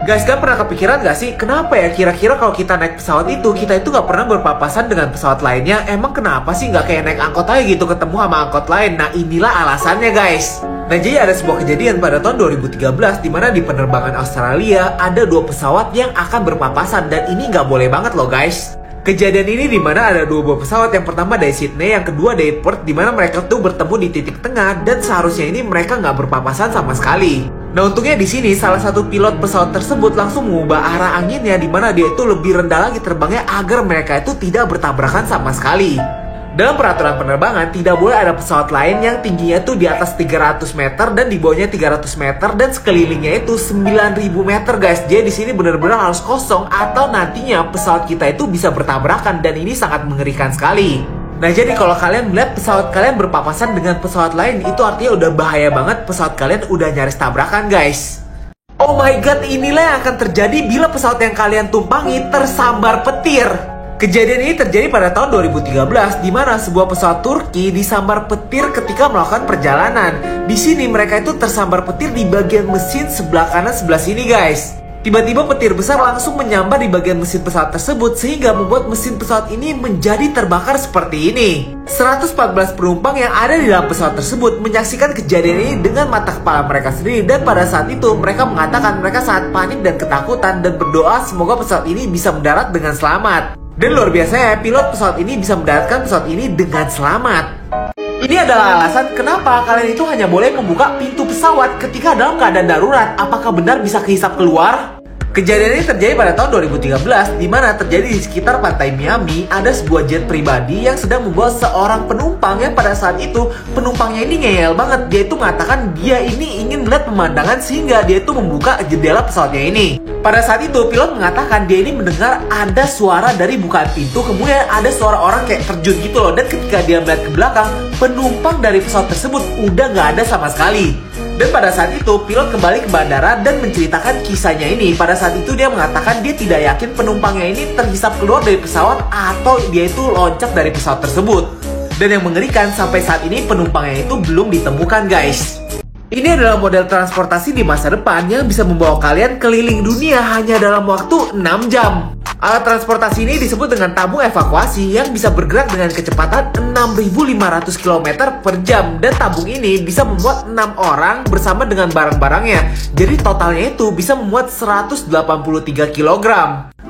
Guys, kan pernah kepikiran gak sih, kenapa ya kira-kira kalau kita naik pesawat itu, kita itu gak pernah berpapasan dengan pesawat lainnya? Emang kenapa sih gak kayak naik angkot aja gitu, ketemu sama angkot lain? Nah, inilah alasannya guys. Nah, jadi ada sebuah kejadian pada tahun 2013 dimana di penerbangan Australia ada 2 pesawat yang akan berpapasan, dan ini gak boleh banget loh guys. Kejadian ini dimana ada 2 buah pesawat, yang pertama dari Sydney, yang kedua dari Perth, dimana mereka tuh bertemu di titik tengah, dan seharusnya ini mereka nggak berpapasan sama sekali. Nah, untungnya di sini salah satu pilot pesawat tersebut langsung mengubah arah anginnya, dimana dia itu lebih rendah lagi terbangnya agar mereka itu tidak bertabrakan sama sekali. Dalam peraturan penerbangan, tidak boleh ada pesawat lain yang tingginya tuh di atas 300 meter dan di bawahnya 300 meter dan sekelilingnya itu 9.000 meter guys. Jadi di sini benar-benar harus kosong atau nantinya pesawat kita itu bisa bertabrakan, dan ini sangat mengerikan sekali. Nah, jadi kalau kalian melihat pesawat kalian berpapasan dengan pesawat lain, itu artinya udah bahaya banget, pesawat kalian udah nyaris tabrakan guys. Oh my god, inilah yang akan terjadi bila pesawat yang kalian tumpangi tersambar petir. Kejadian ini terjadi pada tahun 2013 di mana sebuah pesawat Turki disambar petir ketika melakukan perjalanan. Di sini mereka itu tersambar petir di bagian mesin sebelah kanan sebelah sini guys. Tiba-tiba petir besar langsung menyambar di bagian mesin pesawat tersebut sehingga membuat mesin pesawat ini menjadi terbakar seperti ini. 114 penumpang yang ada di dalam pesawat tersebut menyaksikan kejadian ini dengan mata kepala mereka sendiri, dan pada saat itu mereka mengatakan mereka sangat panik dan ketakutan dan berdoa semoga pesawat ini bisa mendarat dengan selamat. Dan luar biasa ya, pilot pesawat ini bisa mendaratkan pesawat ini dengan selamat. Ini adalah alasan kenapa kalian itu hanya boleh membuka pintu pesawat ketika dalam keadaan darurat. Apakah benar bisa kehisap keluar? Kejadian ini terjadi pada tahun 2013 di mana terjadi di sekitar pantai Miami. Ada sebuah jet pribadi yang sedang membawa seorang penumpang yang pada saat itu penumpangnya ini ngeyel banget. Dia itu mengatakan dia ini ingin melihat pemandangan sehingga dia itu membuka jendela pesawatnya ini. Pada saat itu pilot mengatakan dia ini mendengar ada suara dari bukaan pintu, kemudian ada suara orang kayak terjun gitu loh. Dan ketika dia melihat ke belakang, penumpang dari pesawat tersebut udah nggak ada sama sekali. Dan pada saat itu pilot kembali ke bandara dan menceritakan kisahnya ini. Pada saat itu dia mengatakan dia tidak yakin penumpangnya ini terhisap keluar dari pesawat atau dia itu loncat dari pesawat tersebut. Dan yang mengerikan, sampai saat ini penumpangnya itu belum ditemukan guys. Ini adalah model transportasi di masa depan yang bisa membawa kalian keliling dunia hanya dalam waktu 6 jam. Alat transportasi ini disebut dengan tabung evakuasi yang bisa bergerak dengan kecepatan 6.500 km per jam. Dan tabung ini bisa memuat 6 orang bersama dengan barang-barangnya. Jadi totalnya itu bisa memuat 183 kg.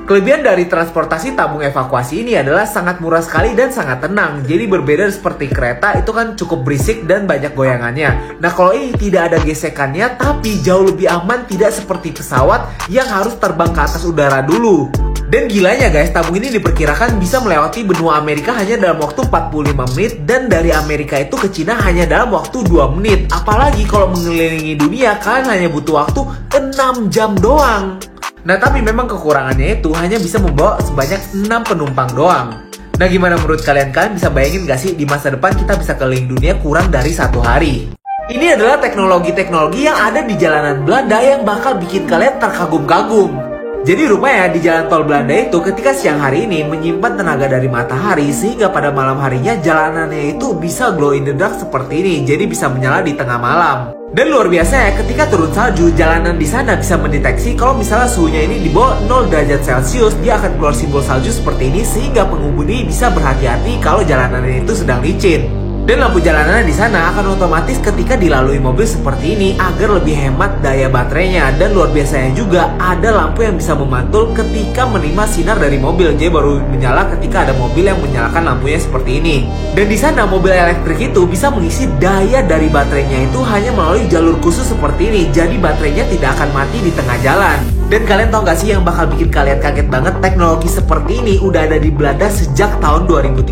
Kelebihan dari transportasi tabung evakuasi ini adalah sangat murah sekali dan sangat tenang. Jadi berbeda seperti kereta, itu kan cukup berisik dan banyak goyangannya. Nah, kalau ini tidak ada gesekannya tapi jauh lebih aman, tidak seperti pesawat yang harus terbang ke atas udara dulu. Dan gilanya guys, tabung ini diperkirakan bisa melewati benua Amerika hanya dalam waktu 45 menit dan dari Amerika itu ke Cina hanya dalam waktu 2 menit. Apalagi kalau mengelilingi dunia, kalian hanya butuh waktu 6 jam doang. Nah, tapi memang kekurangannya itu hanya bisa membawa sebanyak 6 penumpang doang. Nah, gimana menurut kalian? Kalian bisa bayangin gak sih di masa depan kita bisa keliling dunia kurang dari 1 hari? Ini adalah teknologi-teknologi yang ada di jalanan Belanda yang bakal bikin kalian terkagum-kagum. Jadi rupanya di jalan tol Belanda itu ketika siang hari ini menyimpan tenaga dari matahari sehingga pada malam harinya jalanannya itu bisa glow in the dark seperti ini. Jadi bisa menyala di tengah malam. Dan luar biasa ya, ketika turun salju, jalanan di sana bisa mendeteksi kalau misalnya suhunya ini di bawah 0 derajat Celcius, dia akan keluar simbol salju seperti ini sehingga pengemudi bisa berhati-hati kalau jalanannya itu sedang licin. Dan lampu jalanannya di sana akan otomatis ketika dilalui mobil seperti ini agar lebih hemat daya baterainya. Dan luar biasanya juga ada lampu yang bisa memantul ketika menerima sinar dari mobil. Jadi baru menyala ketika ada mobil yang menyalakan lampunya seperti ini. Dan di sana mobil elektrik itu bisa mengisi daya dari baterainya itu hanya melalui jalur khusus seperti ini. Jadi baterainya tidak akan mati di tengah jalan. Dan kalian tau gak sih yang bakal bikin kalian kaget banget? Teknologi seperti ini udah ada di Belanda sejak tahun 2013.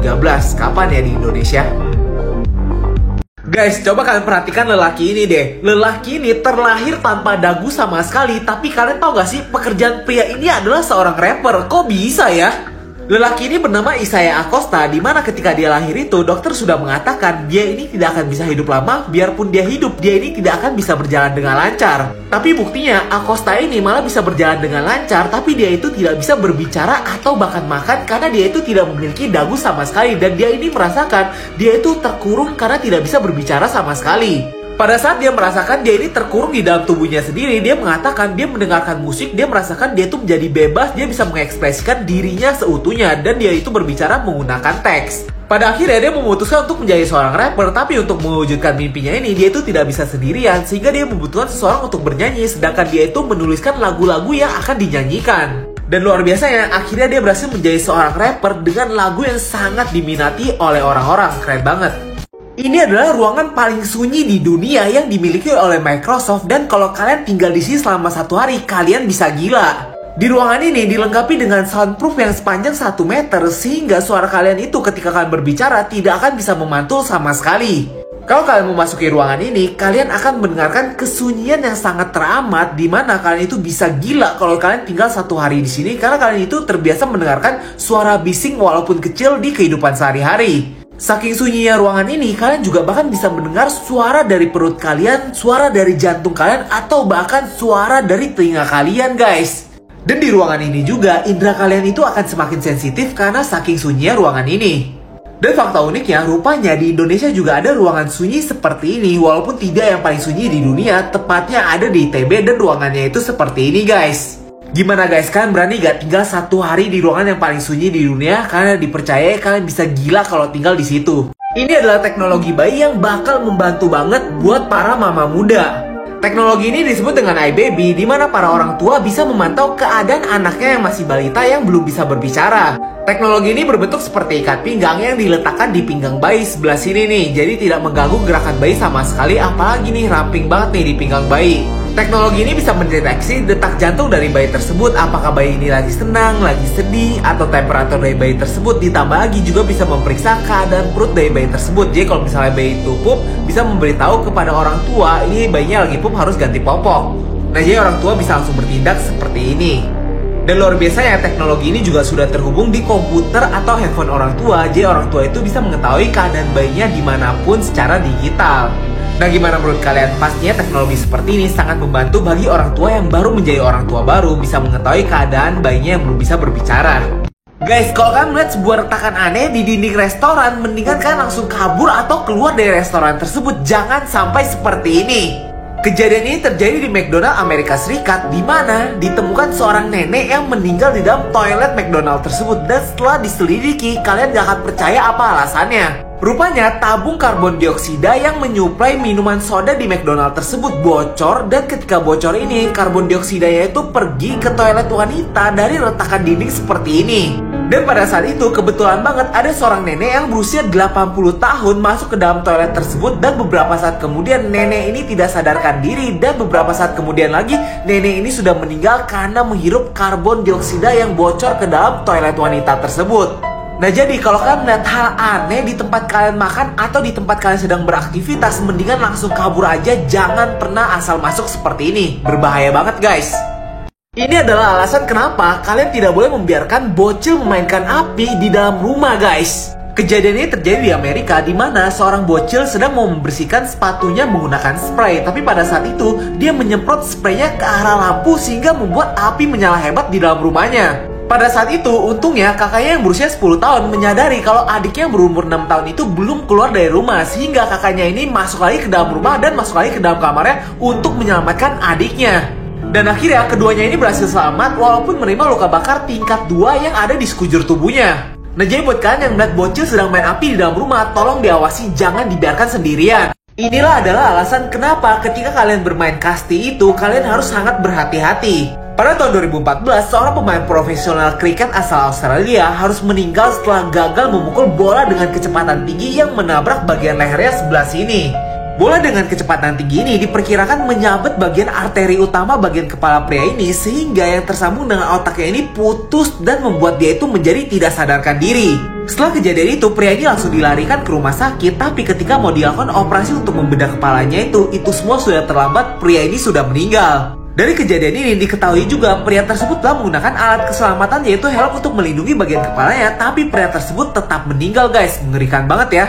Kapan ya di Indonesia? Guys, coba kalian perhatikan lelaki ini deh. Lelaki ini terlahir tanpa dagu sama sekali. Tapi kalian tahu gak sih, pekerjaan pria ini adalah seorang rapper. Kok bisa ya? Lelaki ini bernama Isaiah Acosta, di mana ketika dia lahir itu dokter sudah mengatakan dia ini tidak akan bisa hidup lama. Biarpun dia hidup, dia ini tidak akan bisa berjalan dengan lancar. Tapi buktinya Acosta ini malah bisa berjalan dengan lancar, tapi dia itu tidak bisa berbicara atau bahkan makan karena dia itu tidak memiliki dagu sama sekali. Dan dia ini merasakan dia itu terkurung karena tidak bisa berbicara sama sekali. Pada saat dia merasakan dia ini terkurung di dalam tubuhnya sendiri, dia mengatakan dia mendengarkan musik, dia merasakan dia itu menjadi bebas, dia bisa mengekspresikan dirinya seutuhnya, dan dia itu berbicara menggunakan teks. Pada akhirnya dia memutuskan untuk menjadi seorang rapper, tapi untuk mewujudkan mimpinya ini dia itu tidak bisa sendirian, sehingga dia membutuhkan seseorang untuk bernyanyi, sedangkan dia itu menuliskan lagu-lagu yang akan dinyanyikan. Dan luar biasanya, akhirnya dia berhasil menjadi seorang rapper dengan lagu yang sangat diminati oleh orang-orang. Keren banget. Ini adalah ruangan paling sunyi di dunia yang dimiliki oleh Microsoft, dan kalau kalian tinggal di sini selama 1 hari, kalian bisa gila. Di ruangan ini dilengkapi dengan soundproof yang sepanjang 1 meter, sehingga suara kalian itu ketika kalian berbicara tidak akan bisa memantul sama sekali. Kalau kalian memasuki ruangan ini, kalian akan mendengarkan kesunyian yang sangat teramat, di mana kalian itu bisa gila kalau kalian tinggal 1 hari di sini, karena kalian itu terbiasa mendengarkan suara bising walaupun kecil di kehidupan sehari-hari. Saking sunyinya ruangan ini, kalian juga bahkan bisa mendengar suara dari perut kalian, suara dari jantung kalian, atau bahkan suara dari telinga kalian, guys. Dan di ruangan ini juga, indera kalian itu akan semakin sensitif karena saking sunyinya ruangan ini. Dan fakta uniknya, rupanya di Indonesia juga ada ruangan sunyi seperti ini, walaupun tidak yang paling sunyi di dunia, tepatnya ada di ITB, dan ruangannya itu seperti ini, guys. Gimana guys, kalian berani gak tinggal 1 hari di ruangan yang paling sunyi di dunia? Karena dipercaya kalian bisa gila kalau tinggal di situ. Ini adalah teknologi bayi yang bakal membantu banget buat para mama muda. Teknologi ini disebut dengan iBaby, di mana para orang tua bisa memantau keadaan anaknya yang masih balita yang belum bisa berbicara. Teknologi ini berbentuk seperti ikat pinggang yang diletakkan di pinggang bayi sebelah sini nih. Jadi tidak mengganggu gerakan bayi sama sekali, apalagi nih ramping banget nih di pinggang bayi. Teknologi ini bisa mendeteksi detak jantung dari bayi tersebut, apakah bayi ini lagi senang, lagi sedih, atau temperatur dari bayi tersebut. Ditambah lagi juga bisa memeriksa keadaan perut dari bayi tersebut. Jadi kalau misalnya bayi itu pup, bisa memberitahu kepada orang tua, ini bayinya lagi pup, harus ganti popok. Nah, jadi orang tua bisa langsung bertindak seperti ini. Dan luar biasanya, teknologi ini juga sudah terhubung di komputer atau handphone orang tua. Jadi orang tua itu bisa mengetahui keadaan bayinya dimanapun secara digital. Nah, gimana menurut kalian? Pastinya teknologi seperti ini sangat membantu bagi orang tua yang baru menjadi orang tua baru, bisa mengetahui keadaan bayinya yang belum bisa berbicara. Guys, kalau kalian melihat sebuah retakan aneh di dinding restoran, mendingan kalian langsung kabur atau keluar dari restoran tersebut. Jangan sampai seperti ini. Kejadian ini terjadi di McDonald Amerika Serikat, di mana ditemukan seorang nenek yang meninggal di dalam toilet McDonald tersebut. Dan setelah diselidiki, kalian gak akan percaya apa alasannya. Rupanya tabung karbon dioksida yang menyuplai minuman soda di McDonald tersebut bocor, dan ketika bocor ini karbon dioksidanya itu pergi ke toilet wanita dari retakan dinding seperti ini. Dan pada saat itu kebetulan banget ada seorang nenek yang berusia 80 tahun masuk ke dalam toilet tersebut, dan beberapa saat kemudian nenek ini tidak sadarkan diri, dan beberapa saat kemudian lagi nenek ini sudah meninggal karena menghirup karbon dioksida yang bocor ke dalam toilet wanita tersebut. Nah, jadi kalau kalian melihat hal aneh di tempat kalian makan atau di tempat kalian sedang beraktivitas, mendingan langsung kabur aja, jangan pernah asal masuk seperti ini. Berbahaya banget guys. Ini adalah alasan kenapa kalian tidak boleh membiarkan bocil memainkan api di dalam rumah guys. Kejadian ini terjadi di Amerika, di mana seorang bocil sedang mau membersihkan sepatunya menggunakan spray. Tapi pada saat itu dia menyemprot spraynya ke arah lampu sehingga membuat api menyala hebat di dalam rumahnya. Pada saat itu, untungnya kakaknya yang berusia 10 tahun menyadari kalau adiknya yang berumur 6 tahun itu belum keluar dari rumah. Sehingga kakaknya ini masuk lagi ke dalam rumah dan masuk lagi ke dalam kamarnya untuk menyelamatkan adiknya. Dan akhirnya keduanya ini berhasil selamat walaupun menerima luka bakar tingkat 2 yang ada di sekujur tubuhnya. Nah, jadi buat kalian yang melihat bocil sedang main api di dalam rumah, tolong diawasi, jangan dibiarkan sendirian. Inilah adalah alasan kenapa ketika kalian bermain kasti itu, kalian harus sangat berhati-hati. Pada tahun 2014, seorang pemain profesional kriket asal Australia harus meninggal setelah gagal memukul bola dengan kecepatan tinggi yang menabrak bagian lehernya sebelah sini. Bola dengan kecepatan tinggi ini diperkirakan menyabet bagian arteri utama bagian kepala pria ini, sehingga yang tersambung dengan otaknya ini putus dan membuat dia itu menjadi tidak sadarkan diri. Setelah kejadian itu, pria ini langsung dilarikan ke rumah sakit, tapi ketika mau dilakukan operasi untuk membedah kepalanya itu semua sudah terlambat, pria ini sudah meninggal. Dari kejadian ini diketahui juga pria tersebut telah menggunakan alat keselamatan yaitu helm untuk melindungi bagian kepalanya, tapi pria tersebut tetap meninggal guys. Mengerikan banget ya.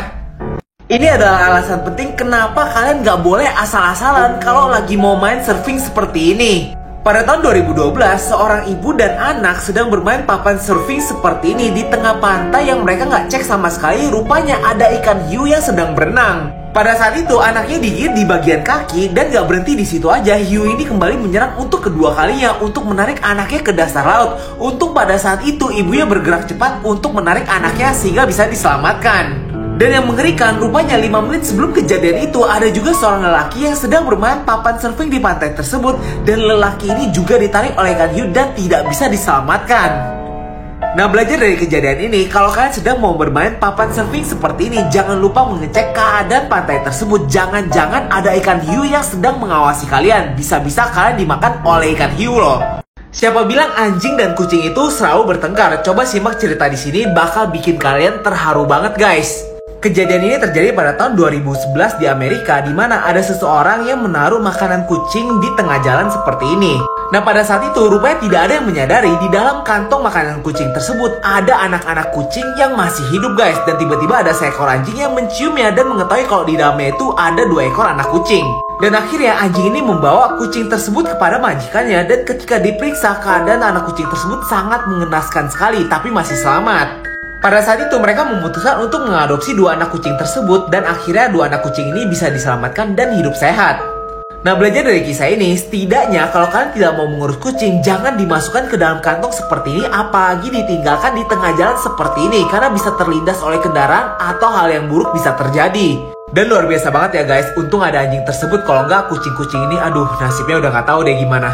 Ini adalah alasan penting kenapa kalian gak boleh asal-asalan kalau lagi mau main surfing seperti ini. Pada tahun 2012, seorang ibu dan anak sedang bermain papan surfing seperti ini di tengah pantai yang mereka gak cek sama sekali. Rupanya ada ikan hiu yang sedang berenang. Pada saat itu anaknya digigit di bagian kaki dan gak berhenti di situ aja. Hiu ini kembali menyerang untuk kedua kalinya untuk menarik anaknya ke dasar laut. Untung pada saat itu ibunya bergerak cepat untuk menarik anaknya sehingga bisa diselamatkan. Dan yang mengerikan, rupanya 5 menit sebelum kejadian itu ada juga seorang lelaki yang sedang bermain papan surfing di pantai tersebut. Dan lelaki ini juga ditarik oleh ikan hiu dan tidak bisa diselamatkan. Nah, belajar dari kejadian ini, kalau kalian sedang mau bermain papan surfing seperti ini, jangan lupa mengecek keadaan pantai tersebut. Jangan-jangan ada ikan hiu yang sedang mengawasi kalian. Bisa-bisa kalian dimakan oleh ikan hiu loh. Siapa bilang anjing dan kucing itu selalu bertengkar? Coba simak cerita di sini, bakal bikin kalian terharu banget guys. Kejadian ini terjadi pada tahun 2011 di Amerika, di mana ada seseorang yang menaruh makanan kucing di tengah jalan seperti ini. Nah, pada saat itu rupanya tidak ada yang menyadari di dalam kantong makanan kucing tersebut ada anak-anak kucing yang masih hidup guys. Dan tiba-tiba ada seekor anjing yang menciumnya dan mengetahui kalau di dalamnya itu ada 2 ekor anak kucing. Dan akhirnya anjing ini membawa kucing tersebut kepada majikannya, dan ketika diperiksa keadaan anak kucing tersebut sangat mengenaskan sekali, tapi masih selamat. Pada saat itu mereka memutuskan untuk mengadopsi 2 anak kucing tersebut, dan akhirnya 2 anak kucing ini bisa diselamatkan dan hidup sehat. Nah, belajar dari kisah ini, setidaknya kalau kalian tidak mau mengurus kucing, jangan dimasukkan ke dalam kantong seperti ini, apalagi ditinggalkan di tengah jalan seperti ini, karena bisa terlindas oleh kendaraan atau hal yang buruk bisa terjadi. Dan luar biasa banget ya guys, untung ada anjing tersebut, kalau nggak kucing-kucing ini aduh nasibnya udah nggak tahu deh gimana.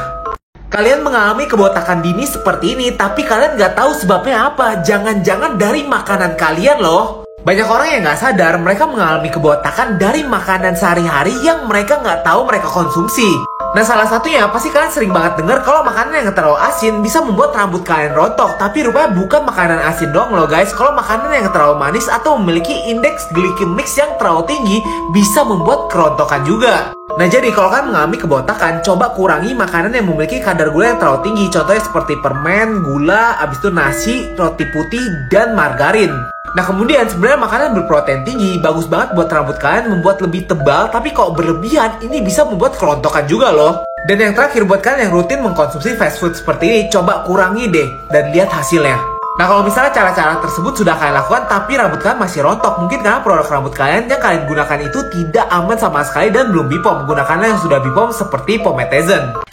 Kalian mengalami kebotakan dini seperti ini, tapi kalian nggak tahu sebabnya apa. Jangan-jangan dari makanan kalian loh. Banyak orang yang nggak sadar mereka mengalami kebotakan dari makanan sehari-hari yang mereka nggak tahu mereka konsumsi. Nah, salah satunya pasti kalian sering banget dengar kalau makanan yang terlalu asin bisa membuat rambut kalian rontok. Tapi rupanya bukan makanan asin doang loh guys. Kalau makanan yang terlalu manis atau memiliki indeks glikemik yang terlalu tinggi bisa membuat kerontokan juga. Nah, jadi kalau kalian mengalami kebotakan, coba kurangi makanan yang memiliki kadar gula yang terlalu tinggi. Contohnya seperti permen, gula, abis itu nasi, roti putih, dan margarin. Nah, kemudian sebenarnya makanan berprotein tinggi bagus banget buat rambut kalian, membuat lebih tebal. Tapi kalau berlebihan ini bisa membuat kerontokan juga loh. Dan yang terakhir buat kalian yang rutin mengkonsumsi fast food seperti ini, coba kurangi deh dan lihat hasilnya. Nah, kalau misalnya cara-cara tersebut sudah kalian lakukan tapi rambut kalian masih rontok, mungkin karena produk rambut kalian yang kalian gunakan itu tidak aman sama sekali dan belum BPOM. Gunakanlah yang sudah BPOM seperti Pomethazine.